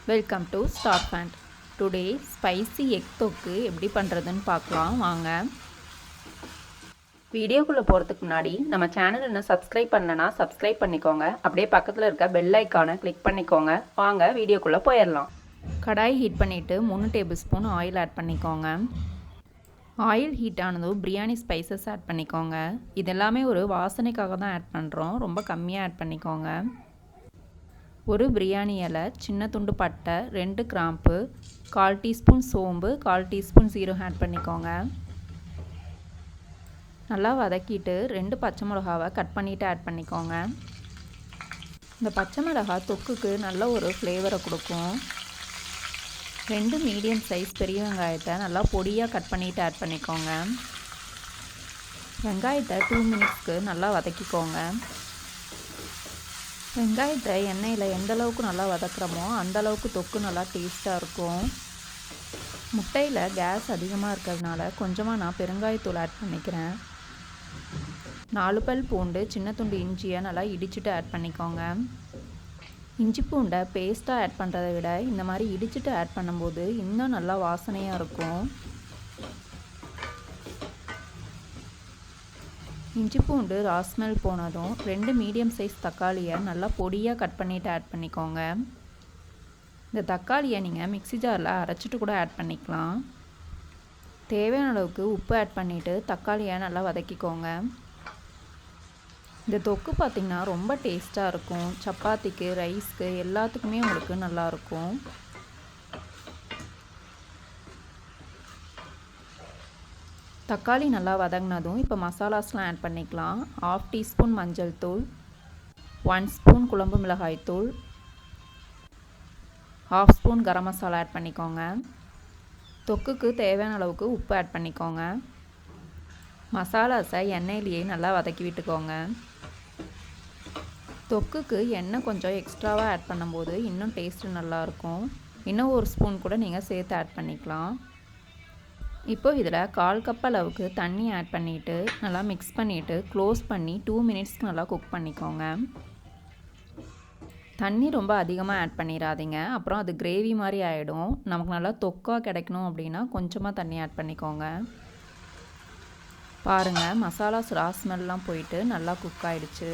Welcome to star pant. Today spicy egg தொக்கு எப்படி பண்ணுறதுன்னு பார்க்கலாம் வாங்க. வீடியோக்குள்ளே போகிறதுக்கு முன்னாடி நம்ம சேனல் இன்னும் சப்ஸ்கிரைப் பண்ணலன்னா சப்ஸ்கிரைப் பண்ணிக்கோங்க. அப்படியே பக்கத்தில் இருக்க பெல் ஐக்கானை கிளிக் பண்ணிக்கோங்க. வாங்க வீடியோக்குள்ளே போயிடலாம். கடாய் ஹீட் பண்ணிவிட்டு 3 டேபிள் ஸ்பூன் ஆயில் ஆட் பண்ணிக்கோங்க. ஆயில் ஹீட் ஆனதும் பிரியாணி ஸ்பைசஸ் ஆட் பண்ணிக்கோங்க. இது எல்லாமே ஒரு வாசனைக்காக தான் ஆட் பண்ணுறோம், ரொம்ப கம்மியாக ஆட் பண்ணிக்கோங்க. ஒரு பிரியாணி இலை, சின்ன துண்டு பட்டை, 2 கிராம்பு, 1/4 டீஸ்பூன் சோம்பு, 1/4 டீஸ்பூன் சீரகம் ஆட் பண்ணிக்கோங்க. நல்லா வதக்கிட்டு 2 பச்சை மிளகாவை கட் பண்ணிவிட்டு ஆட் பண்ணிக்கோங்க. இந்த பச்சை மிளகாய் தொக்குக்கு நல்ல ஒரு ஃப்ளேவரை கொடுக்கும். 2 மீடியம் சைஸ் பெரிய வெங்காயத்தை நல்லா பொடியாக கட் பண்ணிவிட்டு ஆட் பண்ணிக்கோங்க. வெங்காயத்தை 2 மினிட்ஸ்க்கு நல்லா வதக்கிக்கோங்க. வெங்காயத்தை எண்ணெயில் எந்த அளவுக்கு நல்லா வதக்குறோமோ அந்த அளவுக்கு தொக்கு நல்லா டேஸ்ட்டாக இருக்கும். முட்டையில் கேஸ் அதிகமாக இருக்கிறதுனால கொஞ்சமாக நான் பெருங்காயத்தூள் ஆட் பண்ணிக்கிறேன். 4 பல் பூண்டு, சின்ன துண்டு இஞ்சியை நல்லா இடிச்சுட்டு ஆட் பண்ணிக்கோங்க. இஞ்சி பூண்டை பேஸ்ட்டாக ஆட் பண்ணுறதை விட இந்த மாதிரி இடிச்சுட்டு ஆட் பண்ணும்போது இன்னும் நல்லா வாசனையாக இருக்கும். இஞ்சி பூண்டு ராஸ்மெல் போனதும் 2 மீடியம் சைஸ் தக்காளியை நல்லா பொடியாக கட் பண்ணிவிட்டு ஆட் பண்ணிக்கோங்க. இந்த தக்காளியை நீங்கள் மிக்ஸி ஜாரில் அரைச்சிட்டு கூட ஆட் பண்ணிக்கலாம். தேவையான அளவுக்கு உப்பு ஆட் பண்ணிவிட்டு தக்காளியை நல்லா வதக்கிக்கோங்க. இந்த தொக்கு பார்த்திங்கன்னா ரொம்ப டேஸ்ட்டாக இருக்கும். சப்பாத்திக்கு, ரைஸ்க்கு எல்லாத்துக்குமே உங்களுக்கு நல்லாயிருக்கும். தக்காளி நல்லா வதங்கினதும் இப்போ மசாலாஸ்லாம் ஆட் பண்ணிக்கலாம். 1/2 டீஸ்பூன் மஞ்சள் தூள், 1 ஸ்பூன் குழம்பு மிளகாய் தூள், 1/2 ஸ்பூன் கரம் மசாலா ஆட் பண்ணிக்கோங்க. தொக்குக்கு தேவையான அளவுக்கு உப்பு ஆட் பண்ணிக்கோங்க. மசாலாஸை எண்ணெயிலேயே நல்லா வதக்கி விட்டுக்கோங்க. தொக்குக்கு எண்ணெய் கொஞ்சம் எக்ஸ்ட்ராவாக ஆட் பண்ணும்போது இன்னும் டேஸ்ட்டு நல்லாயிருக்கும். இன்னும் 1 ஸ்பூன் கூட நீங்கள் சேர்த்து ஆட் பண்ணிக்கலாம். இப்போ இதில் 1/4 கப் அளவுக்கு தண்ணி ஆட் பண்ணிவிட்டு நல்லா மிக்ஸ் பண்ணிவிட்டு க்ளோஸ் பண்ணி 2 மினிட்ஸ்க்கு நல்லா குக் பண்ணிக்கோங்க. தண்ணி ரொம்ப அதிகமாக ஆட் பண்ணிடாதீங்க, அப்புறம் அது கிரேவி மாதிரி ஆகிடும். நமக்கு நல்லா தொக்காக கிடைக்கணும் அப்படின்னா கொஞ்சமாக தண்ணி ஆட் பண்ணிக்கோங்க. பாருங்கள், மசாலாஸ் ரா ஸ்மெல்லாம் போயிட்டு நல்லா குக் ஆகிடுச்சு.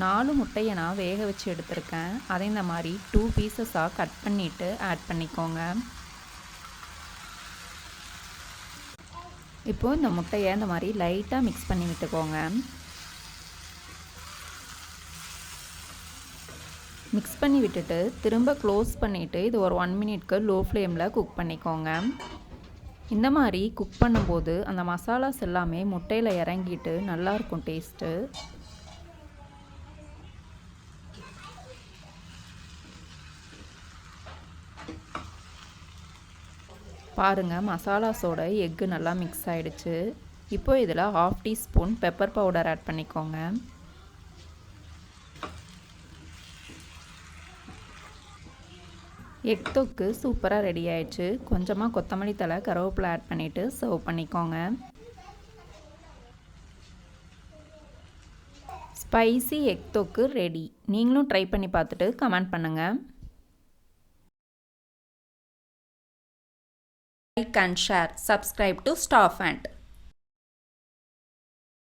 4 முட்டையை நான் வேக வச்சு எடுத்திருக்கேன். அதை இந்த மாதிரி 2 பீசஸாக கட் பண்ணிவிட்டு ஆட் பண்ணிக்கோங்க. இப்போது இந்த முட்டையை இந்த மாதிரி லைட்டாக மிக்ஸ் பண்ணி விட்டுக்கோங்க. மிக்ஸ் பண்ணி விட்டுட்டு திரும்ப க்ளோஸ் பண்ணிவிட்டு இது ஒரு 1 மினிட்க்கு லோ ஃப்ளேமில் குக் பண்ணிக்கோங்க. இந்த மாதிரி குக் பண்ணும்போது அந்த மசாலாஸ் எல்லாமே முட்டையில் இறங்கிட்டு நல்லாயிருக்கும் டேஸ்ட்டு. பாருங்கள், மசாலாஸோட எக்கு நல்லா மிக்ஸ் ஆகிடுச்சு. இப்போ இதில் 1/2 டீஸ்பூன் பெப்பர் பவுடர் ஆட் பண்ணிக்கோங்க. எக் தொக்கு சூப்பராக ரெடி ஆயிடுச்சு. கொஞ்சமாக கொத்தமல்லி தழை, கருவேப்பிலை ஆட் பண்ணிவிட்டு சர்வ் பண்ணிக்கோங்க. ஸ்பைசி எக் தொக்கு ரெடி. நீங்களும் ட்ரை பண்ணி பார்த்துட்டு கமெண்ட் பண்ணுங்கள். Like and share. Subscribe to Star Fant.